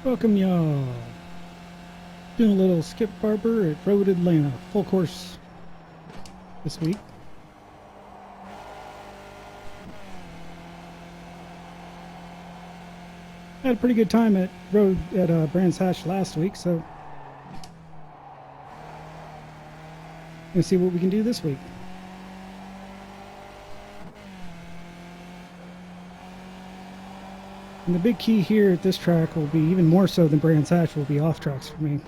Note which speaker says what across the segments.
Speaker 1: Welcome y'all. Doing a little skip Barber at Road Atlanta. Full course this week. Had a pretty good time at Brands Hatch last week, so gonna see what we can do this week. And the big key here at this track will be, even more so than Brands Hatch, will be off tracks for me.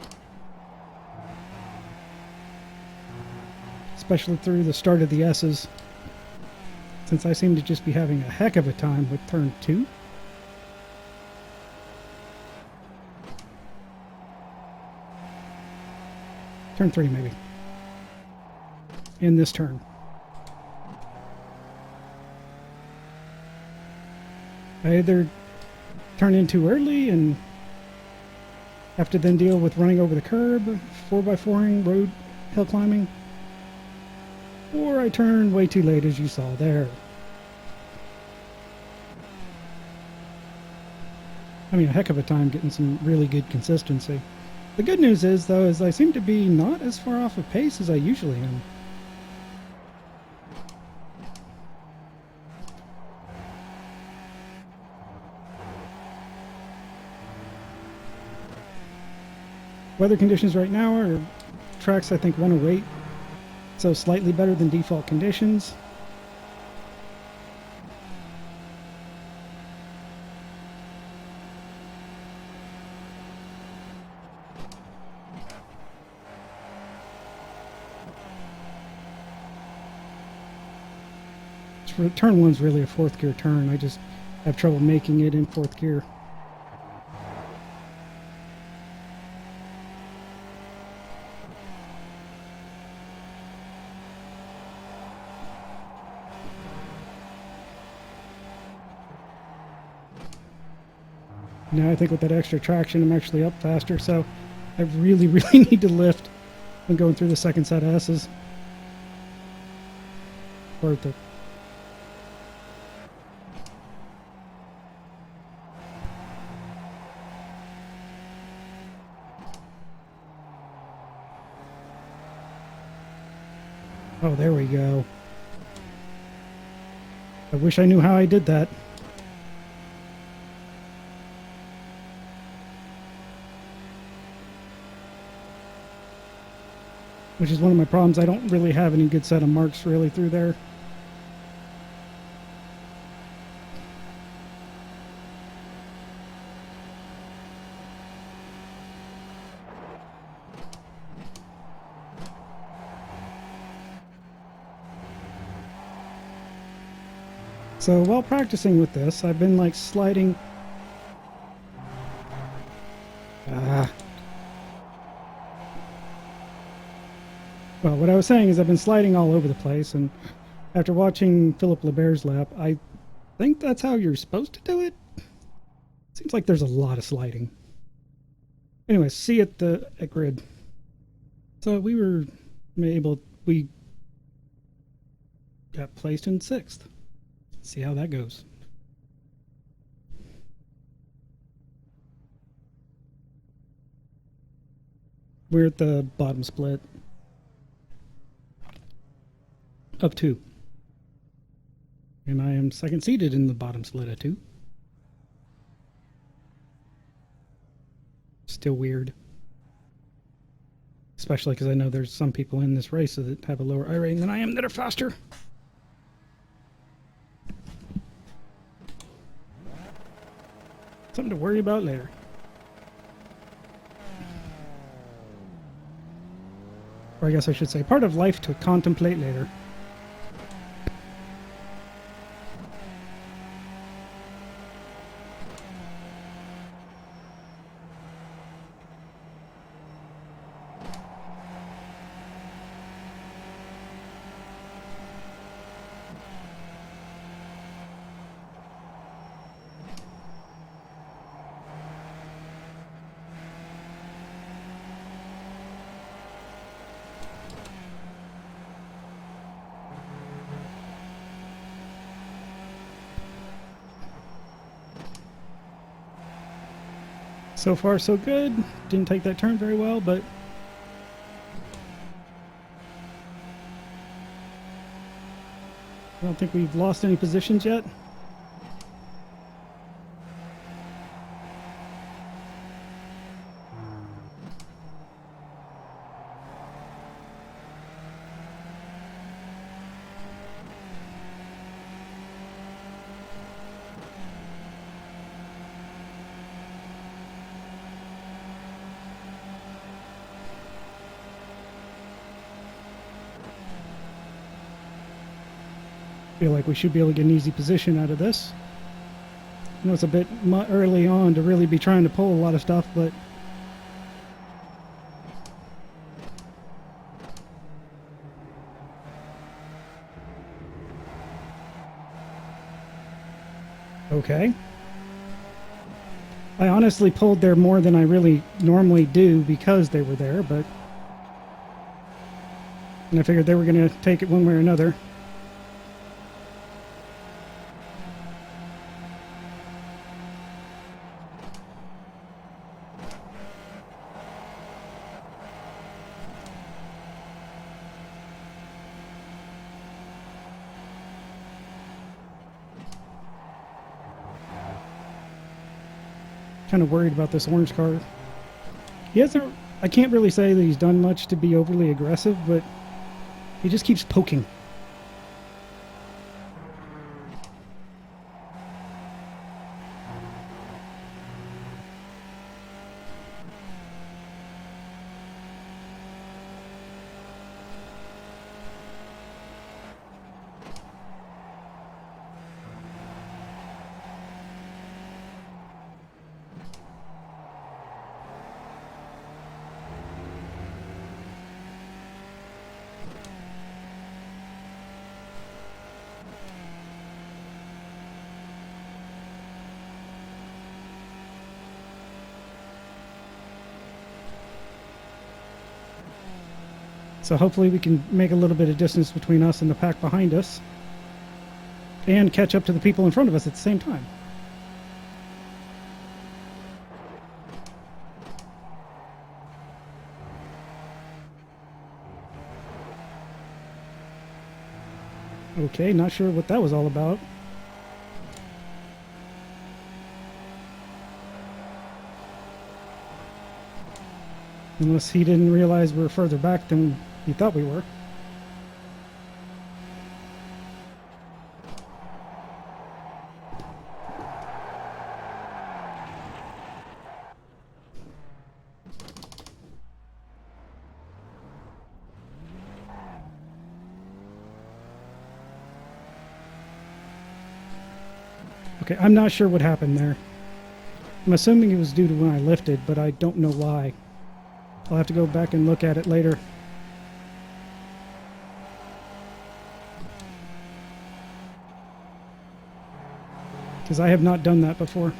Speaker 1: Especially through the start of the S's, since I seem to just be having a heck of a time with turn 2. Turn 3 maybe. In this turn. I either turn in too early and have to then deal with running over the curb, 4x4ing, road hill climbing, or I turn way too late, as you saw there. Having a heck of a time getting some really good consistency. The good news is, though, is I seem to be not as far off of pace as I usually am. Weather conditions right now are tracks I think 108, so slightly better than default conditions. Turn 1's really a 4th gear turn. I just have trouble making it in 4th gear. Now I think with that extra traction, I'm actually up faster, so I really, really need to lift when going through the second set of S's. Worth it. Oh, there we go. I wish I knew how I did that. Which is one of my problems. I don't really have any good set of marks really through there. So while practicing with this, I've been like sliding. Well, what I was saying is I've been sliding all over the place, and after watching Philip Leber's lap, I think that's how you're supposed to do it. Seems like there's a lot of sliding. Anyway, see you at grid. So we got placed in 6th. See how that goes. We're at the bottom split of 2. And I am second seated in the bottom split of 2. Still weird. Especially because I know there's some people in this race that have a lower iRating than I am that are faster. Something to worry about later. Or I guess I should say, part of life to contemplate later. So far, so good. Didn't take that turn very well, but I don't think we've lost any positions yet. Feel like we should be able to get an easy position out of this. I know it's a bit early on to really be trying to pull a lot of stuff, but okay. I honestly pulled there more than I really normally do because they were there, but and I figured they were going to take it one way or another. Kind of worried about this orange car. He hasn't. I can't really say that he's done much to be overly aggressive, but he just keeps poking. So hopefully we can make a little bit of distance between us and the pack behind us and catch up to the people in front of us at the same time. Okay, not sure what that was all about. Unless he didn't realize we were further back than he thought we were. Okay, I'm not sure what happened there. I'm assuming it was due to when I lifted, but I don't know why. I'll have to go back and look at it later. Because I have not done that before.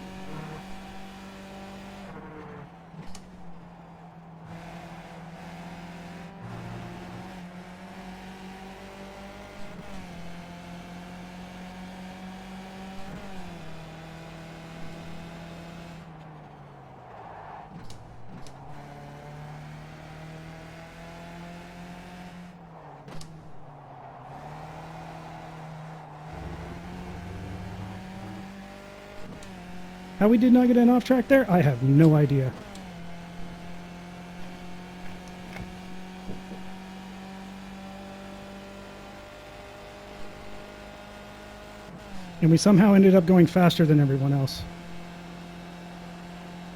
Speaker 1: How we did not get an off track there, I have no idea. And we somehow ended up going faster than everyone else.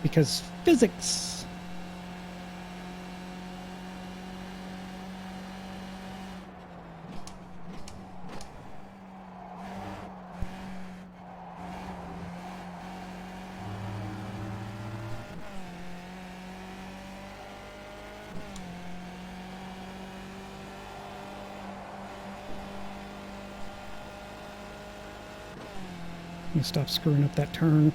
Speaker 1: Because physics. Let me stop screwing up that turn.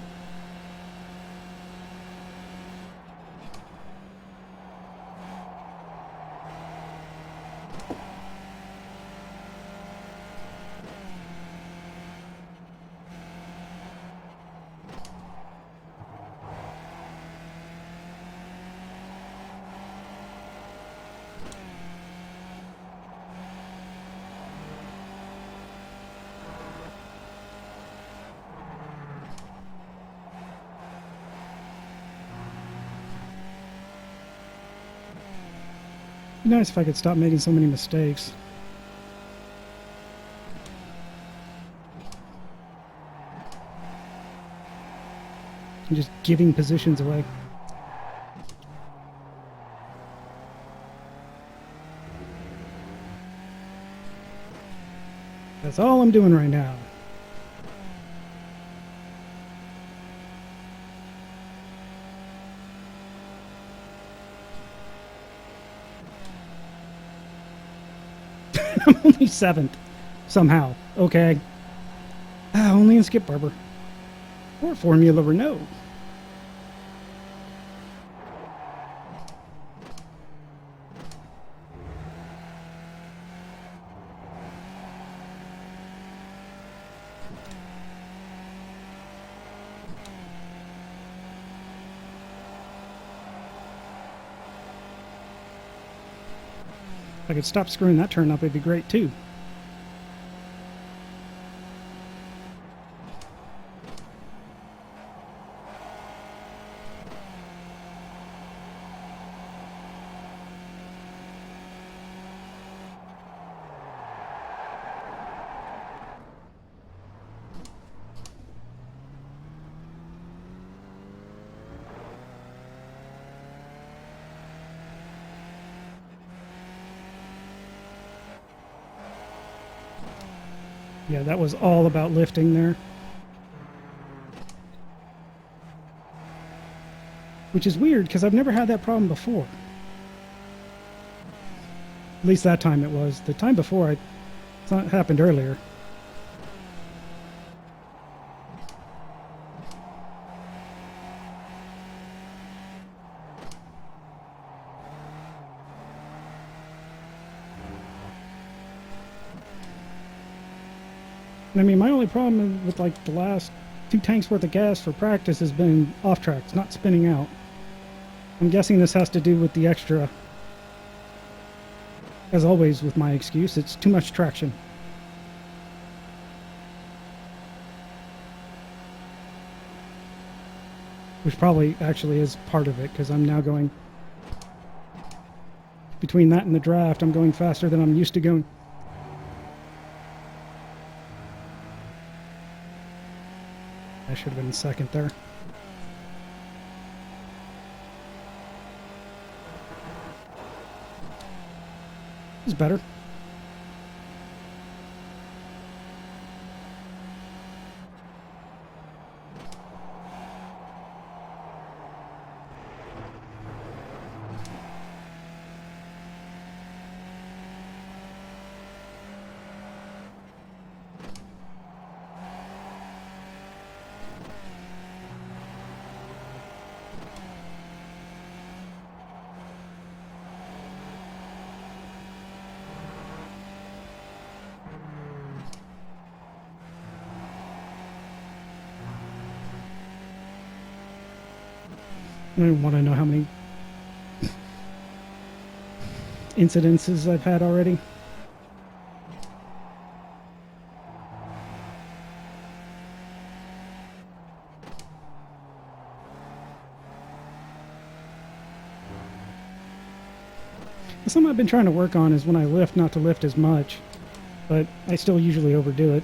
Speaker 1: Be nice if I could stop making so many mistakes. I'm just giving positions away. That's all I'm doing right now. I'm only 7th. Somehow. Okay. Only in Skip Barber. Or Formula Renault. If I could stop screwing that turn up, it'd be great too. Yeah, that was all about lifting there. Which is weird, because I've never had that problem before. At least that time it was. The time before, it happened earlier. I mean, my only problem with like the last 2 tanks worth of gas for practice has been off tracks, not spinning out. I'm guessing this has to do with the extra. As always with my excuse, it's too much traction. Which probably actually is part of it, because I'm now going... Between that and the draft, I'm going faster than I'm used to going. I should have been second there. It's better. I don't want to know how many incidences I've had already. Something I've been trying to work on is when I lift, not to lift as much, but I still usually overdo it.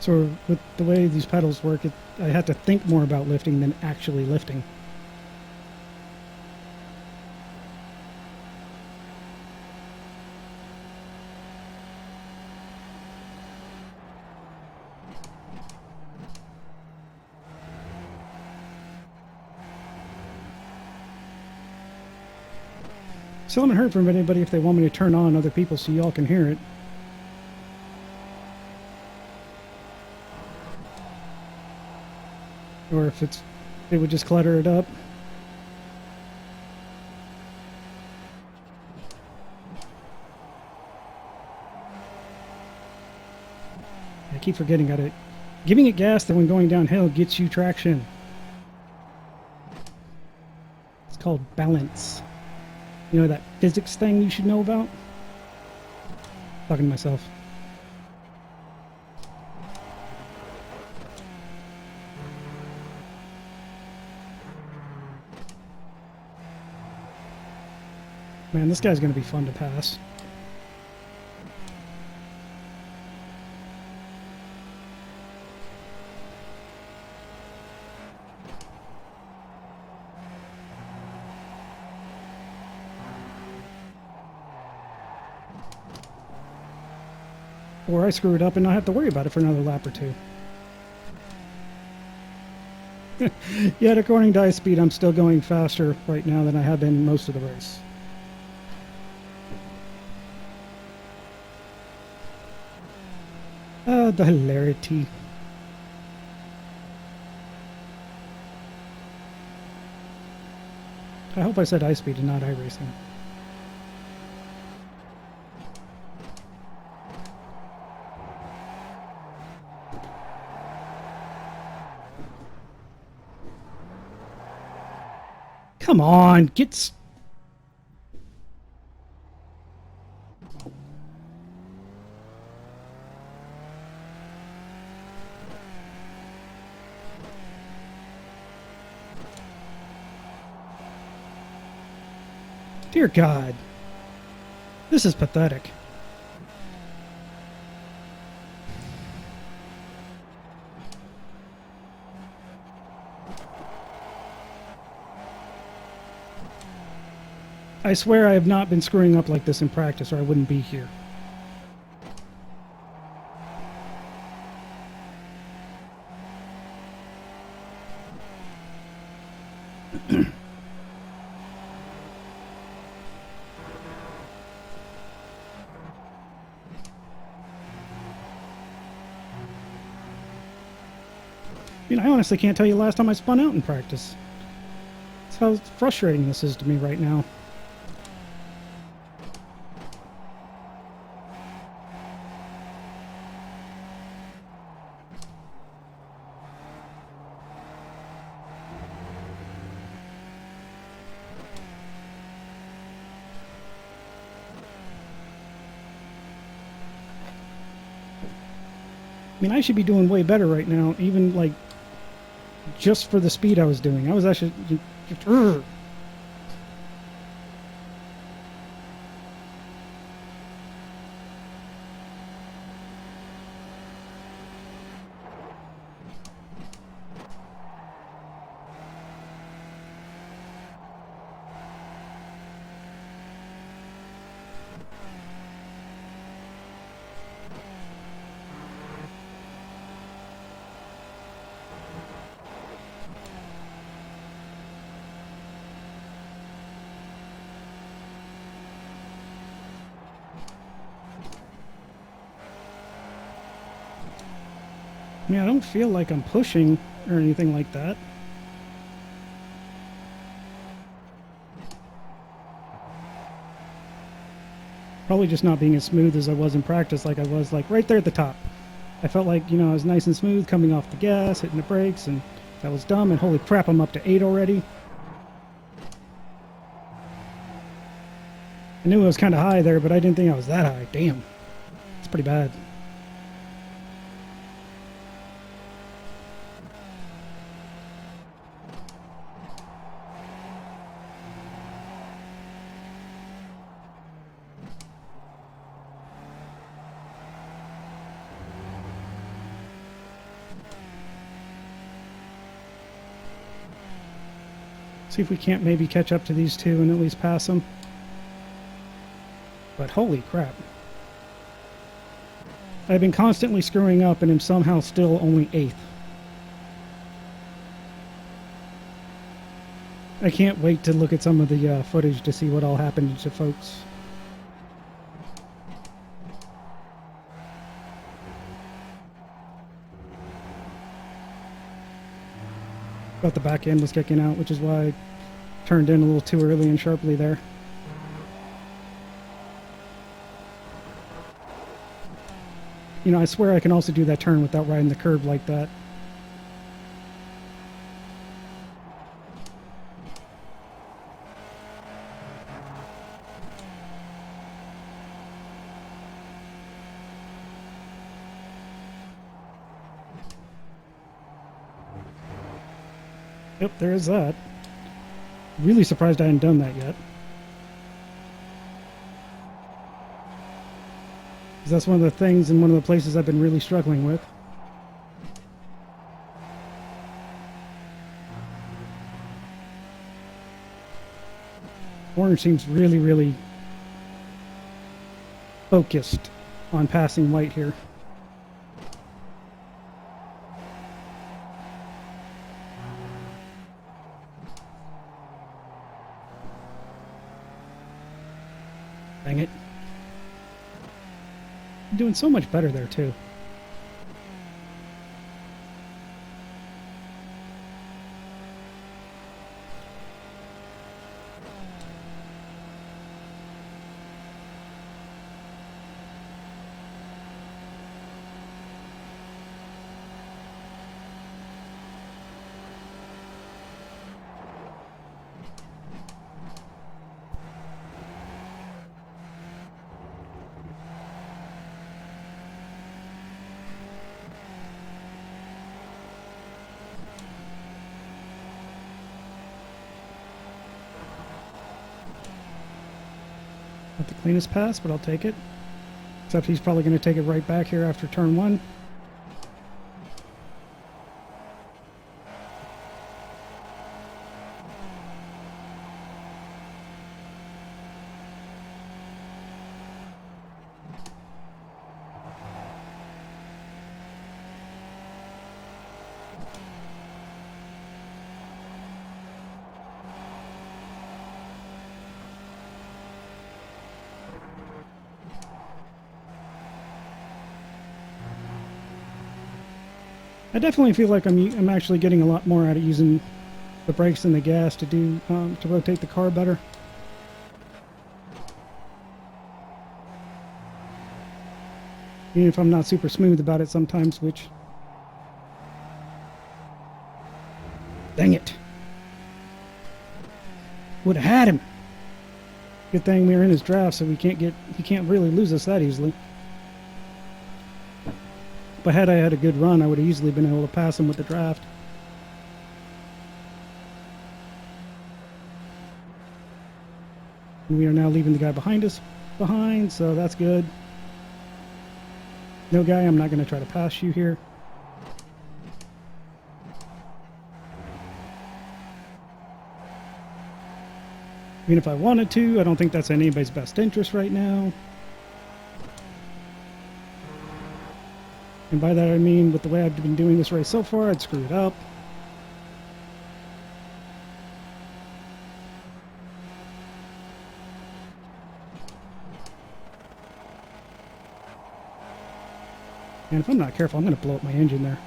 Speaker 1: So with the way these pedals work, I had to think more about lifting than actually lifting. Still haven't heard from anybody if they want me to turn on other people so y'all can hear it. Or if it would just clutter it up. I keep forgetting that giving it gas that when going downhill gets you traction. It's called balance. You know that physics thing you should know about? Talking to myself. Man, this guy's going to be fun to pass. Or I screw it up and not have to worry about it for another lap or two. Yet, according to iSpeed, I'm still going faster right now than I have been most of the race. The hilarity. I hope I said iSpeed and not iRacing. Come on, get... Dear God. This is pathetic. I swear I have not been screwing up like this in practice or I wouldn't be here. I mean, I honestly can't tell you the last time I spun out in practice. That's how frustrating this is to me right now. I mean, I should be doing way better right now, even, like, just for the speed I was doing. I was actually... I mean, I don't feel like I'm pushing or anything like that. Probably just not being as smooth as I was in practice, like I was like right there at the top. I felt like, you know, I was nice and smooth coming off the gas, hitting the brakes, and that was dumb, and holy crap, I'm up to 8 already. I knew it was kind of high there, but I didn't think I was that high. Damn. It's pretty bad. See if we can't maybe catch up to these two and at least pass them. But holy crap. I've been constantly screwing up and am somehow still only 8th. I can't wait to look at some of the footage to see what all happened to folks. Thought the back end was kicking out, which is why I turned in a little too early and sharply there. You know, I swear I can also do that turn without riding the curb like that. Yep, there is that. Really surprised I hadn't done that yet. that's one of the things and one of the places I've been really struggling with. Orange seems really, really focused on passing white here. Dang it. I'm doing so much better there, too. Not the cleanest pass, but I'll take it. Except he's probably going to take it right back here after turn one. I definitely feel like I'm actually getting a lot more out of using the brakes and the gas to do to rotate the car better. Even if I'm not super smooth about it sometimes, which... Dang it. Would have had him. Good thing we were in his draft, so he can't really lose us that easily. But had I had a good run, I would have easily been able to pass him with the draft. And we are now leaving the guy behind us so that's good. No, guy, I'm not going to try to pass you here. Even if I wanted to, I don't think that's in anybody's best interest right now. And by that I mean, with the way I've been doing this race so far, I'd screw it up. And if I'm not careful, I'm going to blow up my engine there.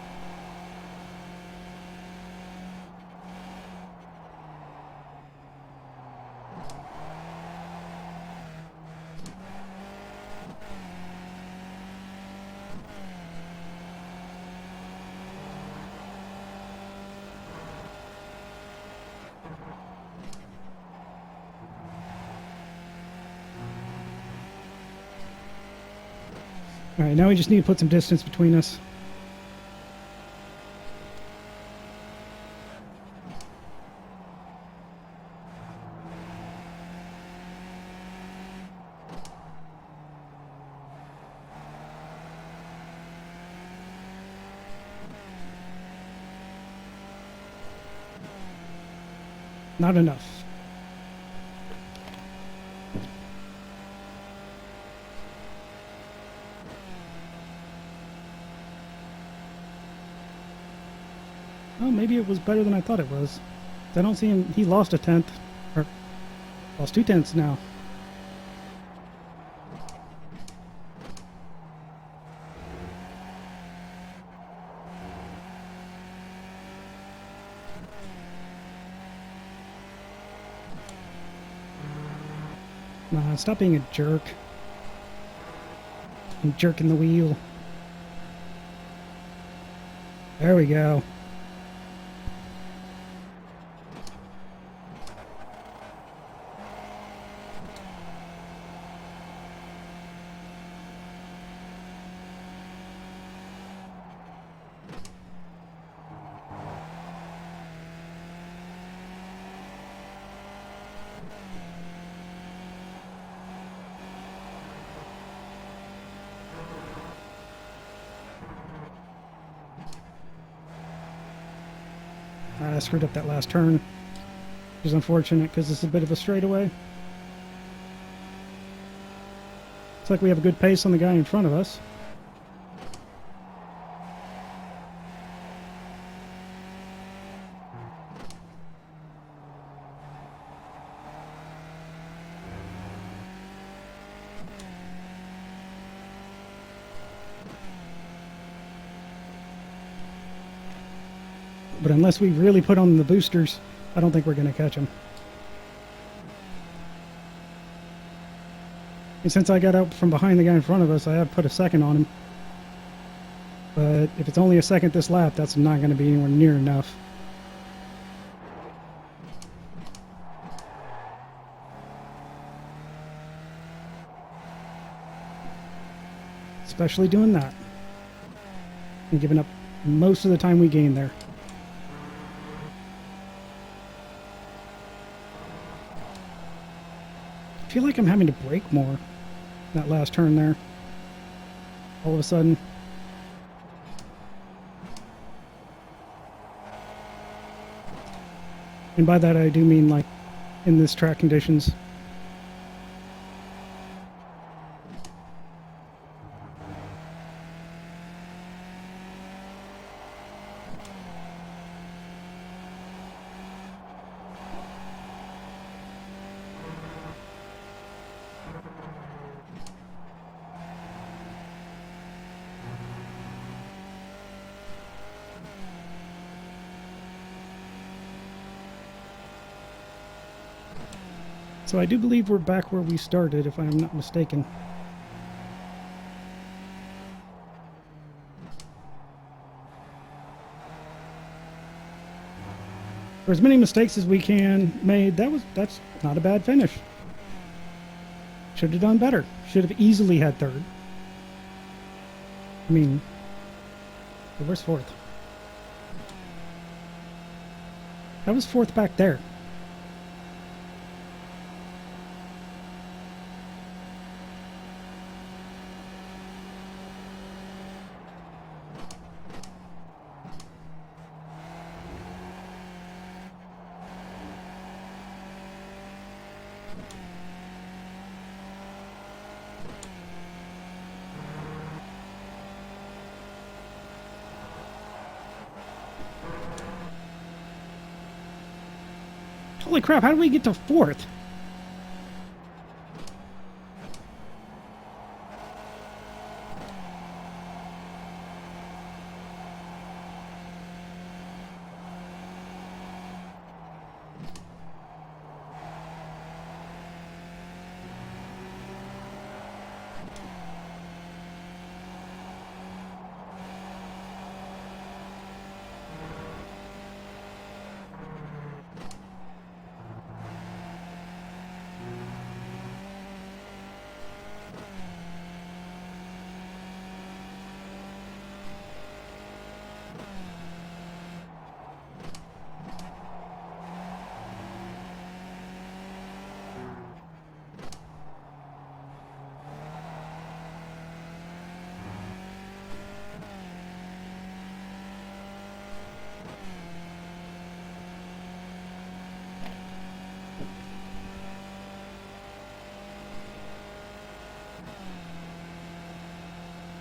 Speaker 1: Alright, now we just need to put some distance between us. Not enough. Well, maybe it was better than I thought it was. I don't see him. He lost a tenth. Or lost 2 tenths now. Stop being a jerk. I'm jerking the wheel. There we go. I screwed up that last turn, which is unfortunate because it's a bit of a straightaway. Looks like we have a good pace on the guy in front of us. But unless we really put on the boosters, I don't think we're going to catch him. And since I got out from behind the guy in front of us, I have put a second on him. But if it's only a second this lap, that's not going to be anywhere near enough. Especially doing that. And giving up most of the time we gained there. I feel like I'm having to brake more that last turn there. All of a sudden. And by that I do mean like in this track conditions. So I do believe we're back where we started, if I'm not mistaken. For as many mistakes as we made, that's not a bad finish. Should have done better. Should have easily had third. I mean, where's fourth? That was fourth back there. Holy crap, how did we get to fourth?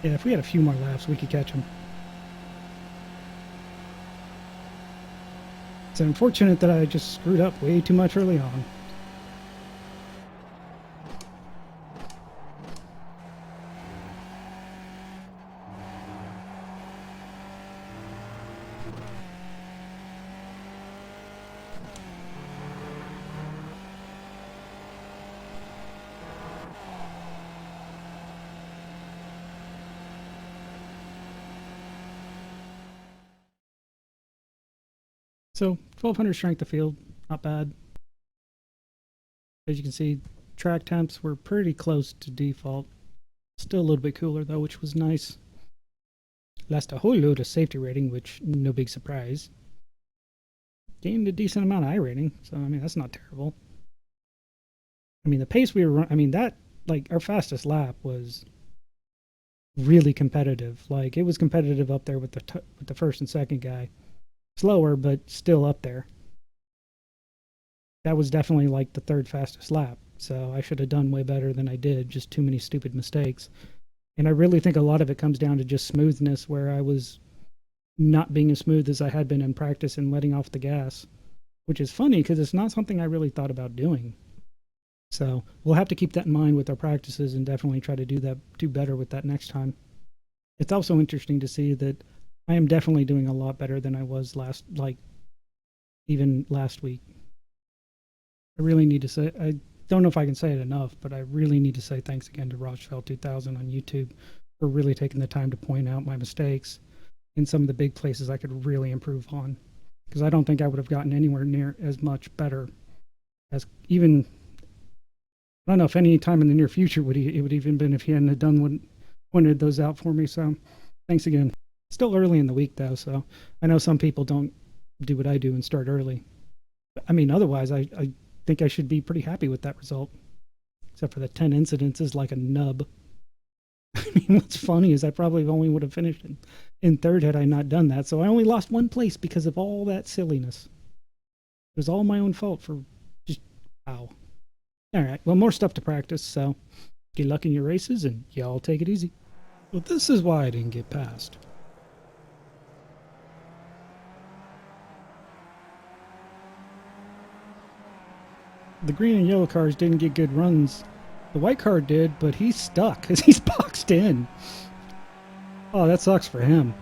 Speaker 1: Yeah, if we had a few more laps, we could catch him. It's unfortunate that I just screwed up way too much early on. So 1200 strength of field, not bad. As you can see, track temps were pretty close to default. Still a little bit cooler though, which was nice. Lost a whole load of safety rating, which no big surprise. Gained a decent amount of iRating, so I mean that's not terrible. I mean the pace we were I mean that like our fastest lap was really competitive. Like it was competitive up there with the first and second guy. slower, but still up there. That was definitely like the third fastest lap. So I should have done way better than I did. Just too many stupid mistakes. And I really think a lot of it comes down to just smoothness, where I was not being as smooth as I had been in practice and letting off the gas, which is funny because it's not something I really thought about doing. So we'll have to keep that in mind with our practices and definitely try to do better with that next time. It's also interesting to see that I am definitely doing a lot better than I was even last week. I really need to say, I don't know if I can say it enough, but I really need to say thanks again to Rochefeld 2000 on YouTube for really taking the time to point out my mistakes in some of the big places I could really improve on. Because I don't think I would have gotten anywhere near as much better as even, I don't know if any time in the near future it would even been if he hadn't pointed those out for me. So thanks again. Still early in the week though, so I know some people don't do what I do and start early. I mean, otherwise, I think I should be pretty happy with that result. Except for the 10 incidents is like a nub. I mean, what's funny is I probably only would have finished in third had I not done that. So I only lost one place because of all that silliness. It was all my own fault for just, wow. All right, well, more stuff to practice, so good luck in your races, and y'all take it easy. Well, this is why I didn't get past. The green and yellow cars didn't get good runs. The white car did, but he's stuck because he's boxed in. Oh, that sucks for him.